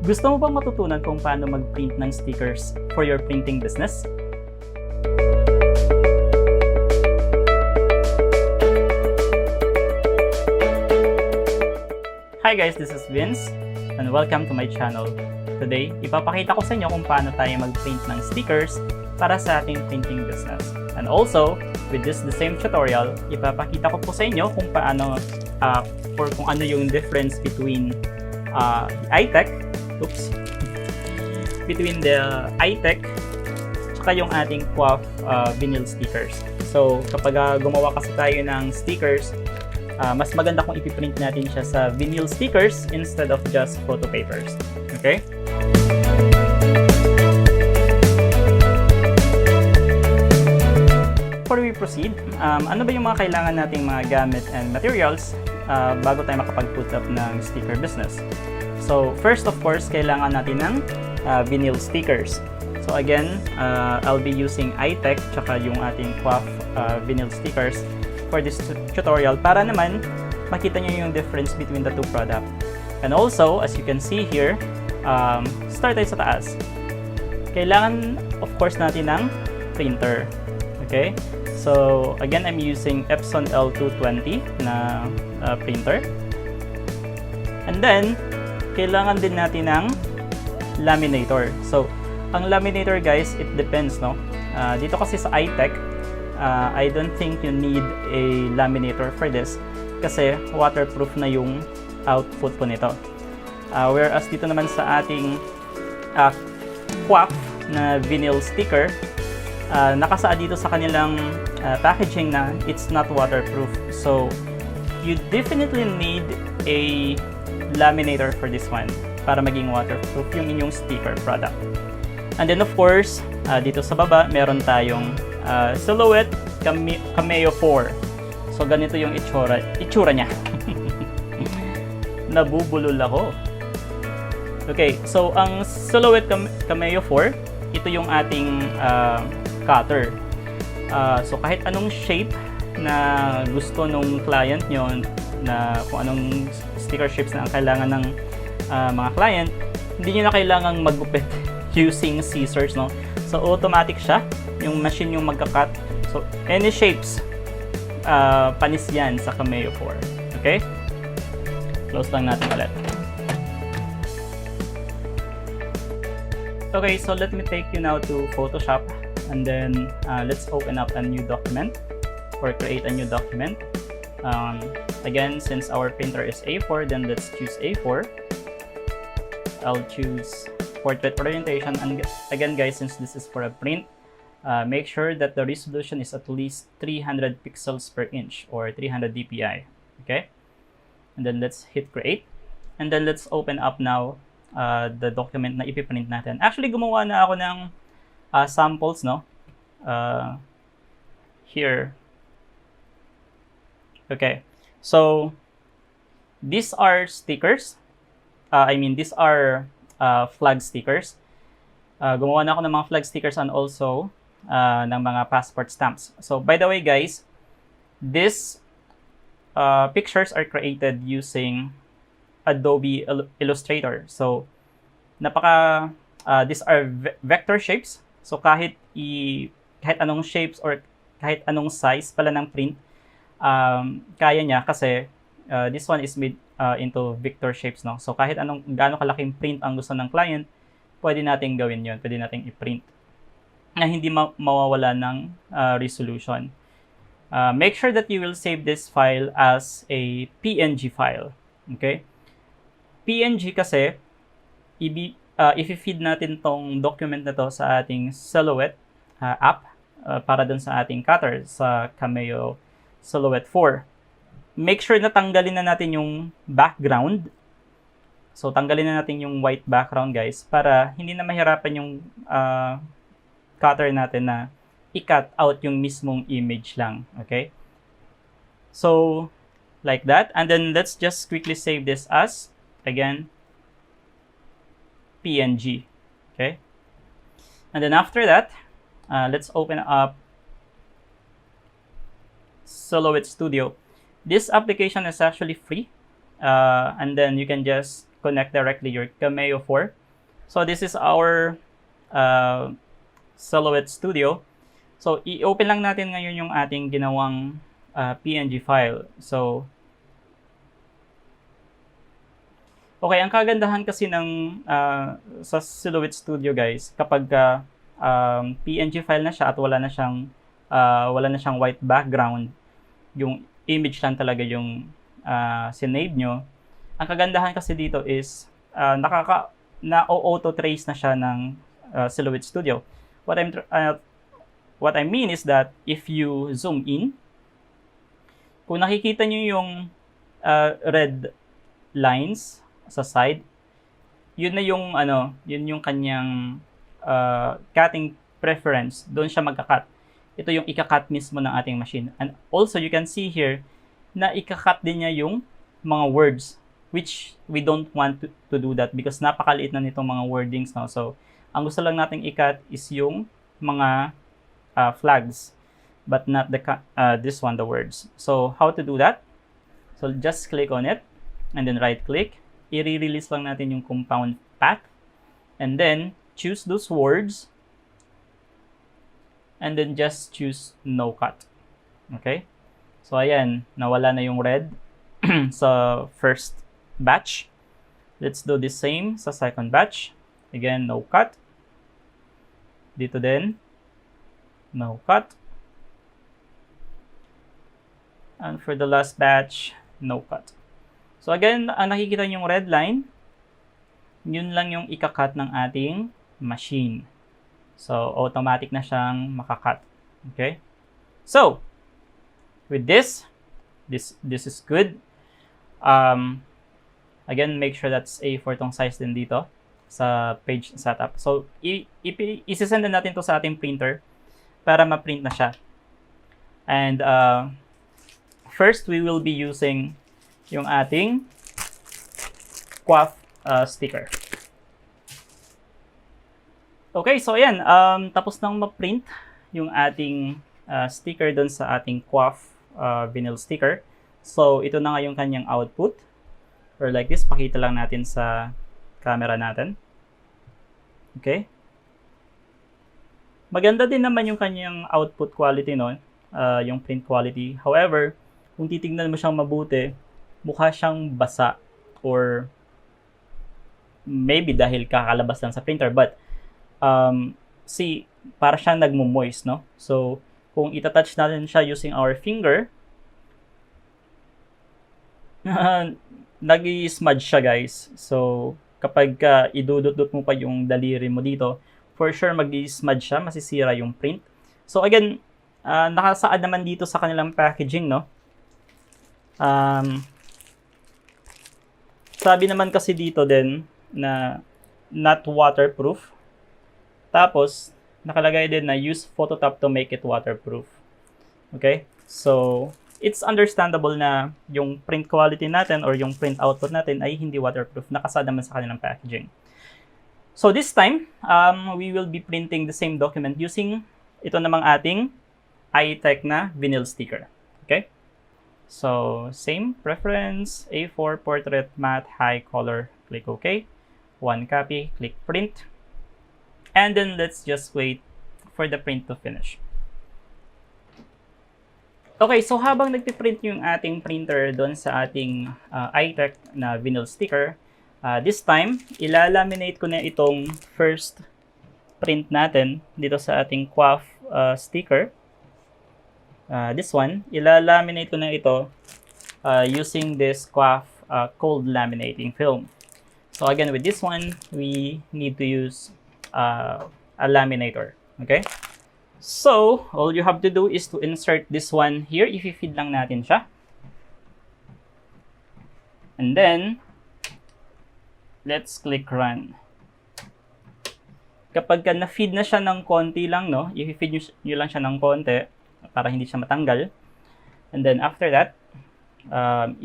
Gusto mo bang matutunan kung paano mag-print ng stickers for your printing business? Hi guys, this is Vince and welcome to my channel. Today, ipapakita ko sa inyo kung paano tayo mag-print ng stickers para sa ating printing business. And also, with the same tutorial, ipapakita ko po sa inyo kung paano kung ano yung difference between between the iTech saka yung ating QUAF vinyl stickers. So, kapag gumawa kasi tayo ng stickers, mas maganda kung ipiprint natin siya sa vinyl stickers instead of just photo papers. Okay? Before we proceed, ano ba yung mga kailangan nating mga gamit and materials bago tayo makapag-put up ng sticker business? So, first of course, kailangan natin ng vinyl stickers. So again, I'll be using iTech tsaka yung ating QUAF vinyl stickers for this tutorial para naman makita nyo yung difference between the two products. And also, as you can see here, start tayo sa taas. Kailangan, of course, natin ng printer. Okay? So, again, I'm using Epson L220 na printer. And then, kailangan din natin ng laminator. So, ang laminator, guys, it depends, no? Dito kasi sa iTech, I don't think you need a laminator for this kasi waterproof na yung output po nito. Whereas dito naman sa ating QUAF na vinyl sticker, nakasaad dito sa kanilang packaging na it's not waterproof. So, you definitely need a laminator for this one para maging waterproof yung inyong sticker product. And then of course, dito sa baba, meron tayong Silhouette Cameo 4. So ganito yung itsura niya. Nabubulol ako. Okay, so ang Silhouette Cameo 4, ito yung ating cutter. So kahit anong shape na gusto nung client nyo, na kung anong sticker shapes na ang kailangan ng mga client, hindi nyo na kailangang magupit using scissors, no? So automatic siya, yung machine yung magka-cut. So any shapes, panis yan sa Cameo 4. Okay? Close lang natin ulit. Okay, so let me take you now to Photoshop and then let's open up a new document or create a new document. Again, since our printer is A4, then let's choose A4. I'll choose portrait orientation, and again guys, since this is for a print, make sure that the resolution is at least 300 pixels per inch or 300 dpi. Okay, and then let's hit create, and then let's open up now the document na ipiprint natin. Actually, gumawa na ako ng samples, no? Here. Okay, so these are stickers. These are flag stickers. Gumawa na ako ng mga flag stickers and also ng mga passport stamps. So, by the way, guys, these pictures are created using Adobe Illustrator. So, these are vector shapes. So, kahit anong shapes or kahit anong size pala ng print, kaya niya kasi this one is made into vector shapes, no? So kahit gaano kalaking print ang gusto ng client, pwede nating gawin yon, pwede nating i-print na hindi mawawala ng resolution. Make sure that you will save this file as a PNG file. Okay? PNG kasi, i-feed natin tong document na to sa ating Silhouette app para dun sa ating cutter sa Cameo Silhouette 4. Make sure na tanggalin na natin yung background. So, tanggalin na natin yung white background, guys, para hindi na mahirapan yung cutter natin na i-cut out yung mismong image lang. Okay? So, like that. And then, let's just quickly save this as, again, PNG. Okay? And then, after that, let's open up Silhouette Studio. This application is actually free, and then you can just connect directly your Cameo 4. So this is our Silhouette Studio. So i-open lang natin ngayon yung ating ginawang PNG file. So okay, ang kagandahan kasi ng sa Silhouette Studio guys, kapag PNG file na siya at wala na siyang white background, yung image lang talaga yung sinave nyo. Ang kagandahan kasi dito is na-auto trace na siya ng Silhouette Studio. What I mean is that if you zoom in, kung nakikita nyo yung red lines sa side, yun na yung yun yung kanyang cutting preference. Doon siya magka-cut. Ito yung ika-cut mismo ng ating machine. And also you can see here na ika-cut din niya yung mga words, which we don't want to do that because napakaliit na nitong mga wordings now. So ang gusto lang nating i-cut is yung mga flags, but not this one, the words. So how to do that? So just click on it and then right click. I-release lang natin yung compound path and then choose those words and then just choose no cut. Okay? So ayan, nawala na yung red sa first batch. Let's do the same sa second batch. Again, no cut. Dito din, no cut. And for the last batch, no cut. So again, ang nakikita yung red line, yun lang yung ika-cut ng ating machine. So automatic na siyang maka-cut. Okay? So with this is good. Again, make sure that's A4 tong size din dito sa page setup. So isisend na natin to sa ating printer para ma-print na siya. And first, we will be using yung ating QWAF sticker. Okay, so ayan, tapos nang ma-print yung ating sticker doon sa ating QWAF vinyl sticker. So ito na nga yung kanyang output. Or like this, pakita lang natin sa camera natin. Okay. Maganda din naman yung kanyang output quality noon, yung print quality. However, kung titignan mo siyang mabuti, mukha siyang basa or maybe dahil kakalabas lang sa printer, but see, para siyang nagmo-moist, no? So kung itatouch natin siya using our finger, nag-i-smudge siya guys. So kapag idudot-dot mo pa yung daliri mo dito, for sure mag-i-smudge siya, masisira yung print. So again, nakasaad naman dito sa kanilang packaging, no? Sabi naman kasi dito din na not waterproof. Tapos nakalagay din na use Phototop to make it waterproof. Okay? So it's understandable na yung print quality natin or yung print output natin ay hindi waterproof. Nakasaad naman sa kanilang packaging. So this time, we will be printing the same document using ito namang ating iTech na vinyl sticker. Okay? So same preference, A4 portrait matte high color, click OK. One copy, click print. And then let's just wait for the print to finish. Okay, so habang nagpiprint yung ating printer doon sa ating iTech na vinyl sticker, this time, ilalaminate ko na itong first print natin dito sa ating QWAF sticker. This one, ilalaminate ko na ito using this QWAF cold laminating film. So again, with this one, we need to use a laminator. Okay? So, all you have to do is to insert this one here. I-feed lang natin siya. And then, let's click run. Kapag na-feed na siya ng konti lang, no, i-feed nyo lang siya ng konti para hindi siya matanggal. And then after that,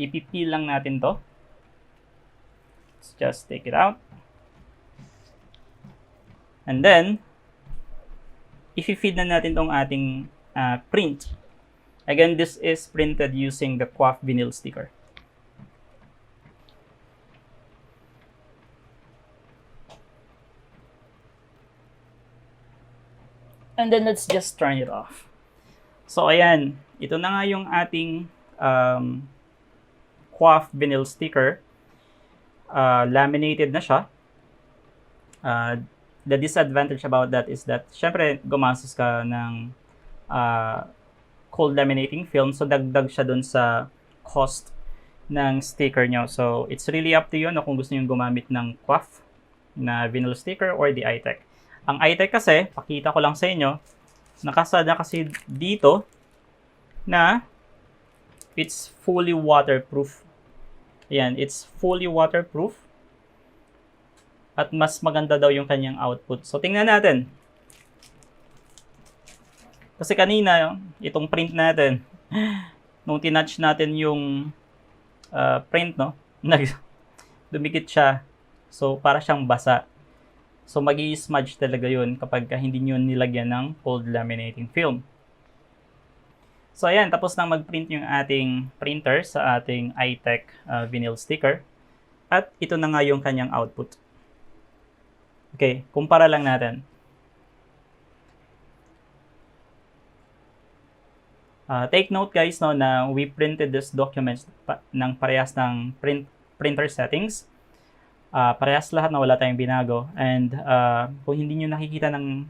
ipipil lang natin to. Let's just take it out. And then, i-feed na natin tong ating print. Again, this is printed using the QWAF vinyl sticker. And then let's just turn it off. So ayan, ito na nga yung ating QUAF vinyl sticker. Laminated na siya. The disadvantage about that is that syempre gumastos ka ng cold laminating film, so dagdag siya dun sa cost ng sticker nyo. So it's really up to you no, kung gusto nyo gumamit ng QUAF na vinyl sticker or the iTech. Ang iTech kasi, pakita ko lang sa inyo, nakasada kasi dito na it's fully waterproof. Ayan, it's fully waterproof. At mas maganda daw yung kanyang output. So, tingnan natin. Kasi kanina, itong print natin, nung tinouch natin yung print, no? Dumikit siya. So, para siyang basa. So, mag-i-smudge talaga yun kapag hindi nyo nilagyan ng cold laminating film. So, ayan. Tapos na mag-print yung ating printer sa ating iTech vinyl sticker. At ito na nga yung kanyang output. Okay, kumpara lang natin. Take note guys no, na we printed this document ng parehas ng printer settings. Parehas lahat na wala tayong binago. And kung hindi nyo nakikita ng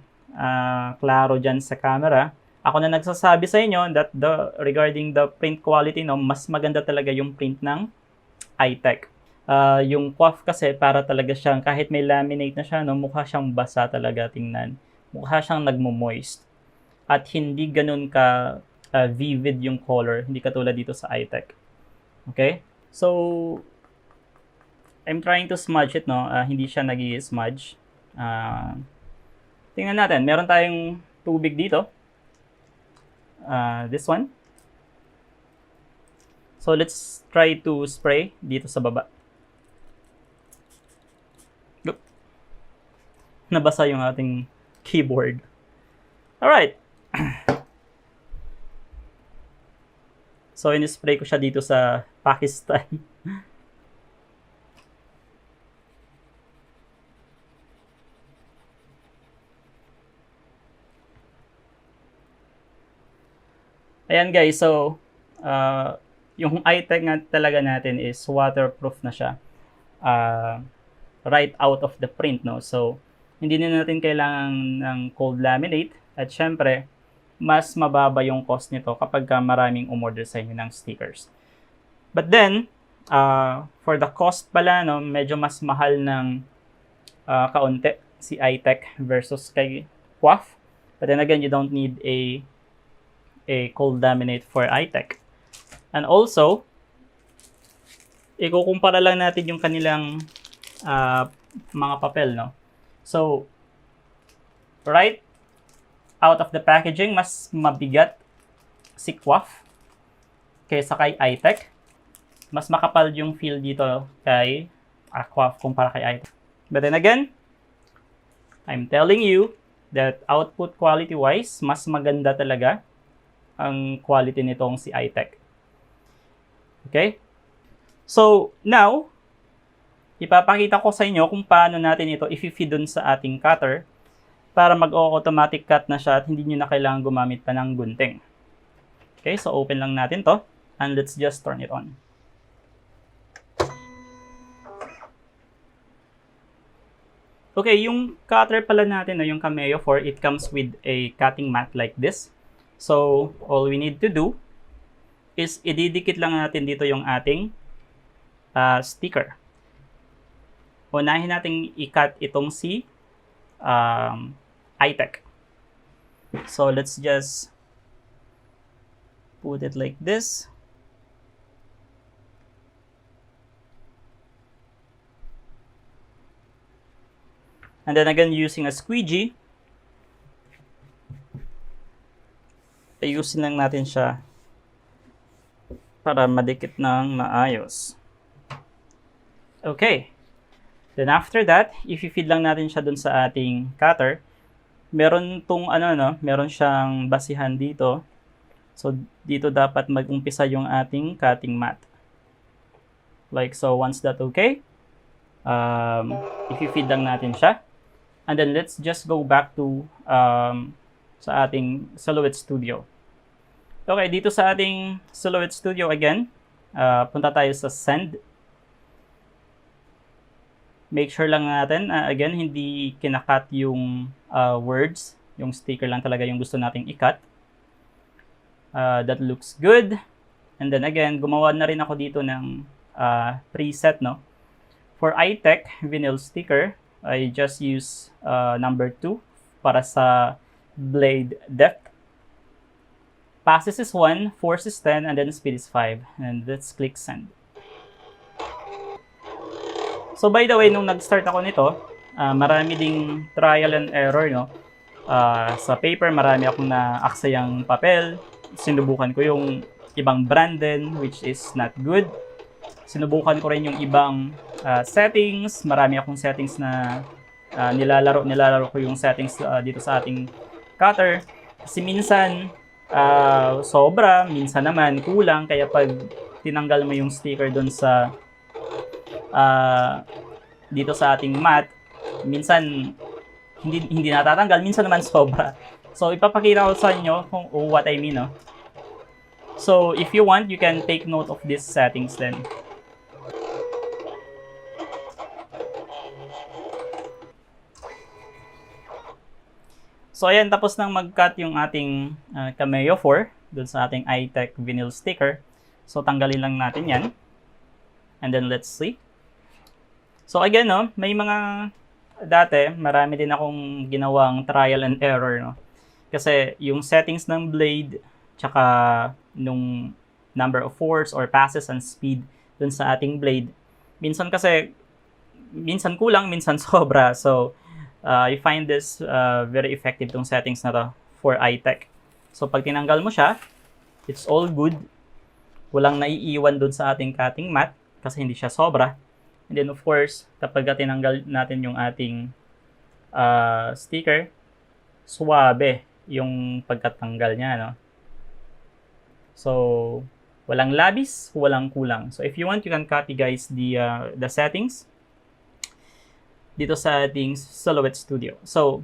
klaro dyan sa camera, ako na nagsasabi sa inyo that regarding the print quality, no, mas maganda talaga yung print ng iTech. Yung QUAF kasi para talaga siyang, kahit may laminate na siya, no, mukha siyang basa talaga tingnan. Mukha siyang nagmo-moist. At hindi ganun ka vivid yung color, hindi katulad dito sa iTech. Okay? So, I'm trying to smudge it, no? Hindi siya nag-i-smudge. Tingnan natin. Meron tayong tubig dito. This one. So, let's try to spray dito sa baba. Look. Nabasa yung ating keyboard. Alright. So, in-spray ko siya dito sa Pakistan. Ayan guys, so yung iTech nga talaga natin is waterproof na siya. Right out of the print, no? So, hindi na natin kailangan ng cold laminate. At syempre, mas mababa yung cost nito kapag maraming umorder sa inyo ng stickers. But then, for the cost pala, no, medyo mas mahal ng kaunti si iTech versus kay QUAF. But then again, you don't need a cold laminate for iTech. And also, ikukumpara lang natin yung kanilang mga papel, no? So, right out of the packaging, mas mabigat si QUAF kaysa kay iTech. Mas makapal yung feel dito kay QUAF kumpara kay iTech. But then again, I'm telling you that output quality-wise, mas maganda talaga ang quality nitong si iTech. Okay? So, now, ipapakita ko sa inyo kung paano natin ito i-feed dun sa ating cutter para mag-automatic cut na siya at hindi nyo na kailangan gumamit pa ng gunting. Okay, so open lang natin to and let's just turn it on. Okay, yung cutter pala natin, yung Cameo 4, it comes with a cutting mat like this. So, all we need to do is ididikit lang natin dito yung ating sticker. Unahin natin i-cut itong si iTech. So, let's just put it like this. And then again, using a squeegee, ayusin lang natin siya para madikit ng maayos. Okay. Then after that, i-feed lang natin siya dun sa ating cutter. Meron tong meron siyang basihan dito. So dito dapat mag-umpisa yung ating cutting mat. Like so, once that okay, i-feed lang natin siya. And then let's just go back to sa ating Silhouette Studio. Okay, dito sa ating Silhouette Studio again, punta tayo sa Send. Make sure lang natin, again, hindi kinakat yung words. Yung sticker lang talaga yung gusto nating i-cut. That looks good. And then again, gumawa na rin ako dito ng preset, no? For iTech vinyl sticker, I just use number 2 para sa blade depth. Passes is 1, force is 10, and then speed is 5. And let's click send. So by the way, nung nag-start ako nito, marami ding trial and error, no? Sa paper, marami akong naaksayang papel. Sinubukan ko yung ibang brand din, which is not good. Sinubukan ko rin yung ibang settings. Marami akong settings na nilalaro ko yung settings dito sa ating cutter. Kasi minsan, sobra, minsan naman kulang. Kaya pag tinanggal mo yung sticker dun sa dito sa ating mat, minsan hindi natatanggal, minsan naman sobra. So ipapakita ko sa inyo kung what I mean, no? So if you want, you can take note of these settings then. So ayan, tapos nang mag-cut yung ating Cameo 4 dun sa ating iTech vinyl sticker. So tanggalin lang natin yan. And then let's see. So again, no, may mga dati, marami din akong ginawang trial and error, no. Kasi yung settings ng blade, tsaka nung number of force or passes and speed dun sa ating blade, minsan kasi, minsan kulang, minsan sobra. So, I find this very effective tong settings na to for iTech. So, pag tinanggal mo siya, it's all good. Walang naiiwan dun sa ating cutting mat kasi hindi siya sobra. And then of course, kapag tinanggal natin yung ating sticker, suwabe yung pagkatanggal niya, no? So, walang labis, walang kulang. So if you want, you can copy guys the settings dito sa ating Silhouette Studio. So,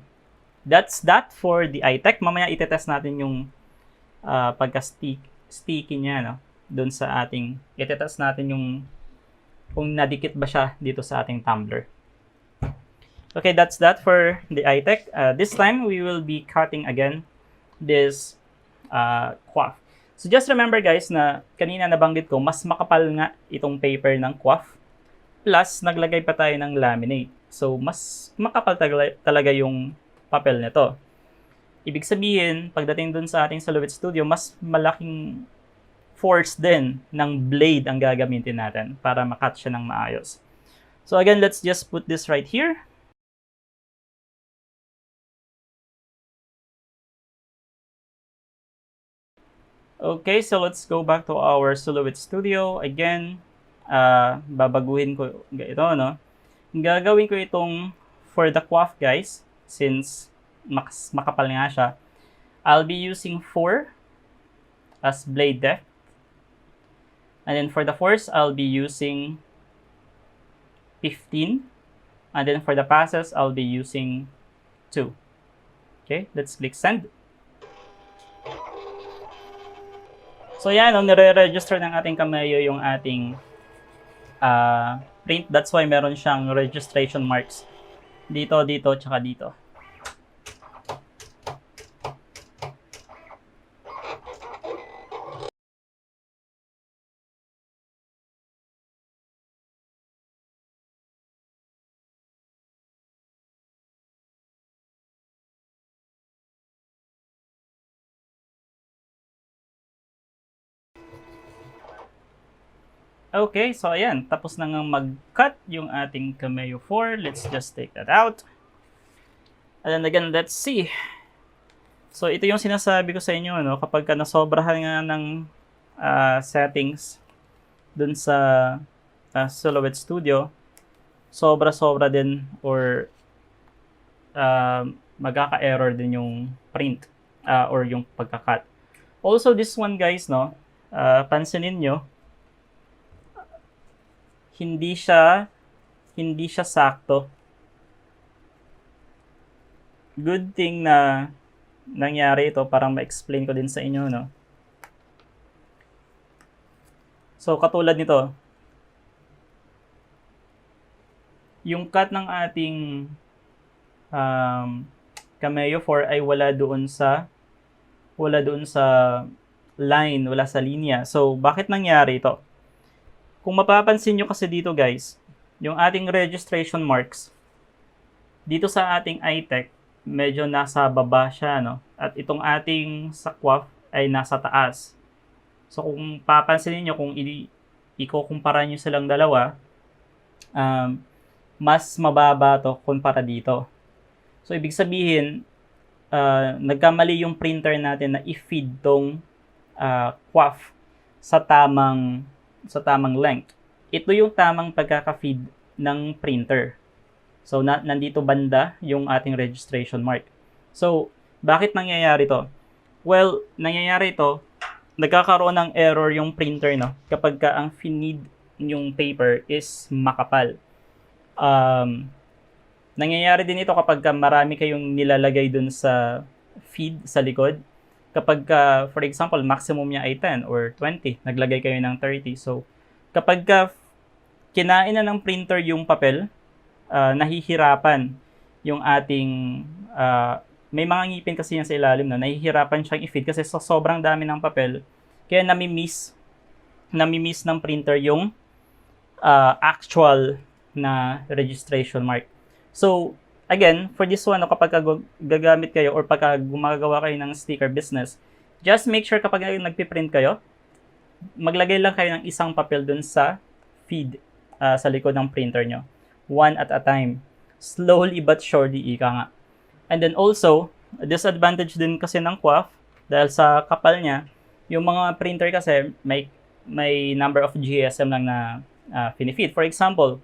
that's that for the iTech. Mamaya itetest natin yung pagka-sticky niya, no? Doon sa ating, itetest natin yung kung nadikit ba siya dito sa ating tumbler. Okay, that's that for the iTech. This time, we will be cutting again this coif. So just remember guys na kanina nabanggit ko, mas makapal nga itong paper ng coif. Plus, naglagay pa tayo ng laminate. So, mas makapal talaga yung papel nito. Ibig sabihin, pagdating dun sa ating Silhouette Studio, mas malaking force din ng blade ang gagamitin natin para makat siya ng maayos. So again, let's just put this right here. Okay, so let's go back to our Silhouette Studio. Again, babaguhin ko ito, no? Gagawin ko itong for the coif, guys, since makapal nga siya. I'll be using 4 as blade depth. And then for the force, I'll be using 15. And then for the passes, I'll be using 2. Okay, let's click send. So yan, nire-register ng ating Cameo yung ating print. That's why meron siyang registration marks dito, tsaka dito. Okay, so ayan, tapos na nga mag-cut yung ating Cameo 4. Let's just take that out. And then again, let's see. So ito yung sinasabi ko sa inyo, no? Kapag ka nasobrahan nga ng settings dun sa Silhouette Studio, sobra-sobra din or magkaka-error din yung print or yung pagka-cut. Also, this one guys, no? Pansinin nyo, hindi siya sakto. Good thing na nangyari ito, parang ma-explain ko din sa inyo, no? So, katulad nito, yung cut ng ating Cameo 4 ay wala doon sa line, wala sa linya. So, bakit nangyari ito? Kung mapapansin nyo kasi dito guys, yung ating registration marks, dito sa ating iTech, medyo nasa baba siya, no? At itong ating sa QWAF ay nasa taas. So, kung papansinin nyo, kung ikukumpara nyo silang dalawa, mas mababa to kumpara dito. So, ibig sabihin, nagkamali yung printer natin na i-feed tong QWAF sa tamang length. Ito yung tamang pagkaka-feed ng printer. So, nandito banda yung ating registration mark. So, bakit nangyayari to? Well, nangyayari ito, nagkakaroon ng error yung printer, no? Kapag ang feed yung paper is makapal. Nangyayari din ito kapag marami kayong nilalagay dun sa feed sa likod. Kapag, for example, maximum niya ay 10 or 20, naglagay kayo ng 30. So, kapag kinain na ng printer yung papel, nahihirapan yung ating, may mga ngipin kasi yan sa ilalim, no? Nahihirapan siyang i-feed kasi sa sobrang dami ng papel, kaya namimiss ng printer yung actual na registration mark. So, again, for this one, kapag gagamit kayo or pagka gumagawa kayo ng sticker business, just make sure kapag nagpiprint kayo, maglagay lang kayo ng isang papel dun sa feed sa likod ng printer nyo. One at a time. Slowly but surely, ika nga. And then also, disadvantage din kasi ng QWAF, dahil sa kapal niya, yung mga printer kasi may number of GSM lang na finifeed. For example,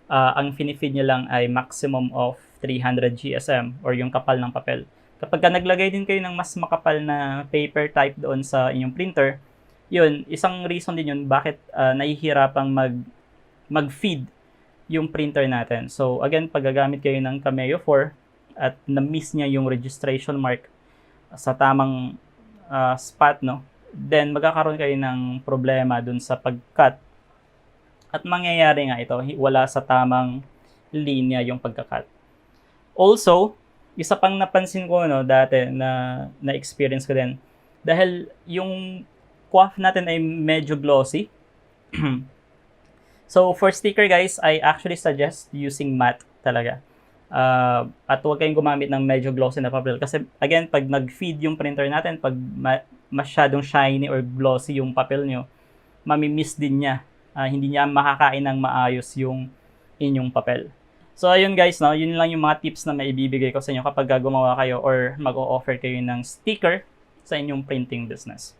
ang finifeed niya lang ay maximum of 300 GSM or yung kapal ng papel. Kapag naglagay din kayo ng mas makapal na paper type doon sa inyong printer, yun, isang reason din yun bakit nahihirapang mag-feed yung printer natin. So, again, pag gagamit kayo ng Cameo 4 at na-miss niya yung registration mark sa tamang spot, no? Then, magkakaroon kayo ng problema dun sa pag-cut. At mangyayari nga ito, wala sa tamang linya yung pagka-cut. Also, isa pang napansin ko, no, dati na experience ko din, dahil yung QWAF natin ay medyo glossy. So, for sticker guys, I actually suggest using matte talaga. At huwag kayong gumamit ng medyo glossy na papel. Kasi, again, pag nag-feed yung printer natin, pag masyadong shiny or glossy yung papel nyo, mamimiss din niya. Hindi niya makakain ng maayos yung inyong papel. So, ayun guys, no, yun lang yung mga tips na maibibigay ko sa inyo kapag gumawa kayo or mag-o-offer kayo ng sticker sa inyong printing business.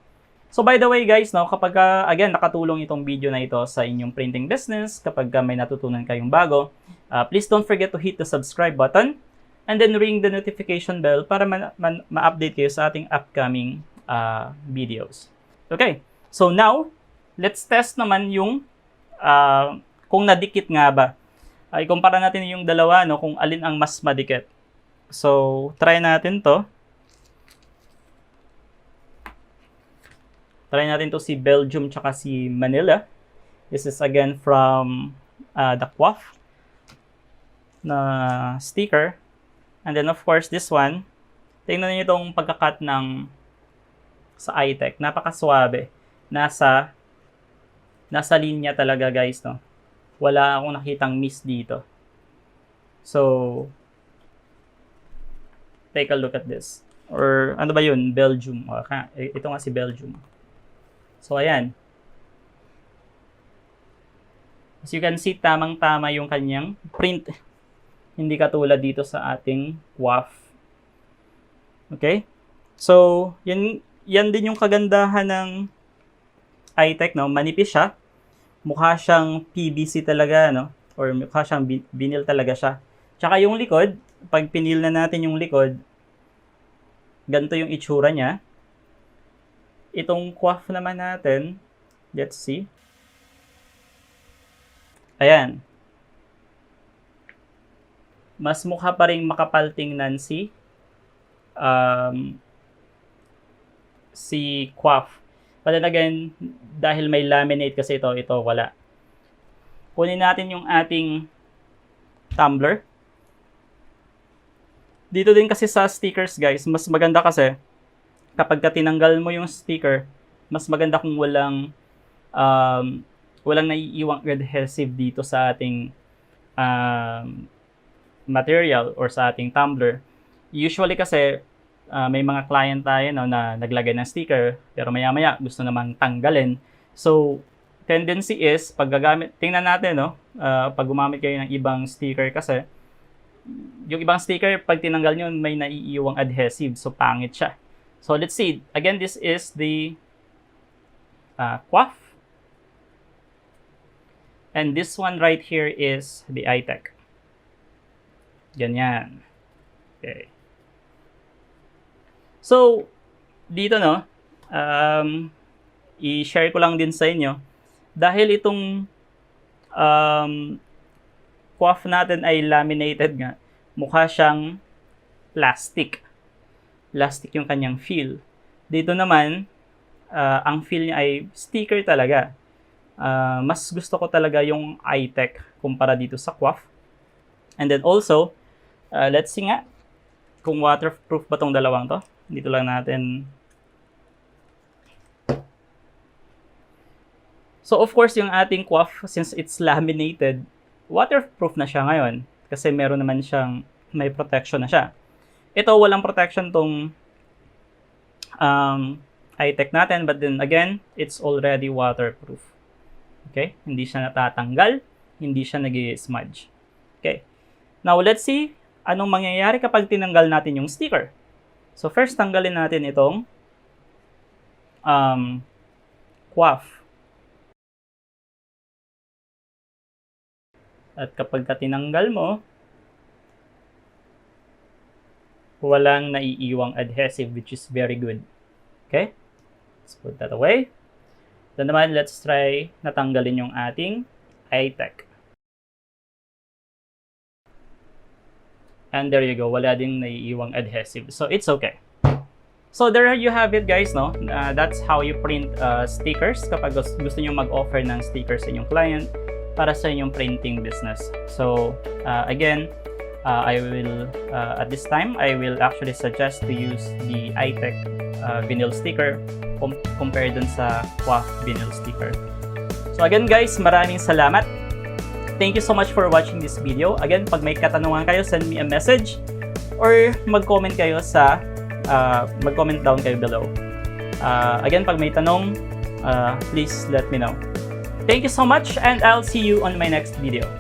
So by the way guys, no, kapag again nakatulong itong video na ito sa inyong printing business, kapag may natutunan kayong bago, please don't forget to hit the subscribe button and then ring the notification bell para ma-update kayo sa ating upcoming videos. Okay, so now, let's test naman yung kung nadikit nga ba. Ikumpara natin yung dalawa, no, kung alin ang mas madikit. So, try natin to. Try natin to si Belgium tsaka si Manila. This is again from the QWAF na sticker. And then of course this one, tingnan niyo itong pagka-cut ng sa iTech. Napakaswabe. Nasa linya talaga guys, no. Wala akong nakitang miss dito. So, take a look at this. Or ano ba yun? Belgium. Ito nga si Belgium. So, ayan. As you can see, tamang-tama yung kanyang print. Hindi katulad dito sa ating QWAF. Okay? So, yan din yung kagandahan ng iTech, no? Manipis siya. Mukha siyang PVC talaga, no? Or mukha siyang vinyl talaga siya. Tsaka yung likod, pag pinil na natin yung likod, ganito yung itsura niya. Itong QWAF naman natin, let's see. Ayan. Mas mukha pa rin makapal tingnan si si Quaff. But then again, dahil may laminate kasi ito wala. Kunin natin yung ating tumbler. Dito din kasi sa stickers guys, mas maganda kasi kapag tinanggal mo yung sticker, mas maganda kung walang naiiwang adhesive dito sa ating material or sa ating tumbler. Usually kasi may mga client tayo na naglagay ng sticker pero maya-maya gusto namang tanggalin. So tendency is pag gagamit, tingnan natin pag gumamit kayo ng ibang sticker kasi yung ibang sticker pag tinanggal nyo may naiiwang adhesive, so pangit siya. So let's see. Again, this is the Quaff. And this one right here is the iTech. Ganyan. Okay. So, dito i-share ko lang din sa inyo. Dahil itong Quaff natin ay laminated nga, mukha siyang plastic. Plastic yung kanyang feel. Dito naman, ang feel niya ay sticker talaga. Mas gusto ko talaga yung iTech kumpara dito sa Quaff. And then also, let's see nga kung waterproof ba tong dalawang to. Dito lang natin. So of course, yung ating Quaff, since it's laminated, waterproof na siya ngayon kasi meron naman siyang may protection na siya. Ito walang protection tong iTech natin, but then again, it's already waterproof. Okay? Hindi siya natatanggal, hindi siya nag-smudge. Okay. Now let's see anong mangyayari kapag tinanggal natin yung sticker. So first tanggalin natin itong Quaff. At kapag tinanggal mo, walang naiiwang adhesive, which is very good. Okay? Let's put that away. Then naman, let's try natanggalin yung ating iTech. And there you go. Wala ding naiiwang adhesive. So, it's okay. So, there you have it, guys, no? That's how you print stickers kapag gusto nyo mag-offer ng stickers sa inyong client para sa inyong printing business. So, again, I will, at this time, I will actually suggest to use the iTech vinyl sticker compared dun sa Quaff vinyl sticker. So again guys, maraming salamat. Thank you so much for watching this video. Again, pag may katanungan kayo, send me a message or mag-comment kayo sa, mag-comment down kayo below. Again, pag may tanong, please let me know. Thank you so much and I'll see you on my next video.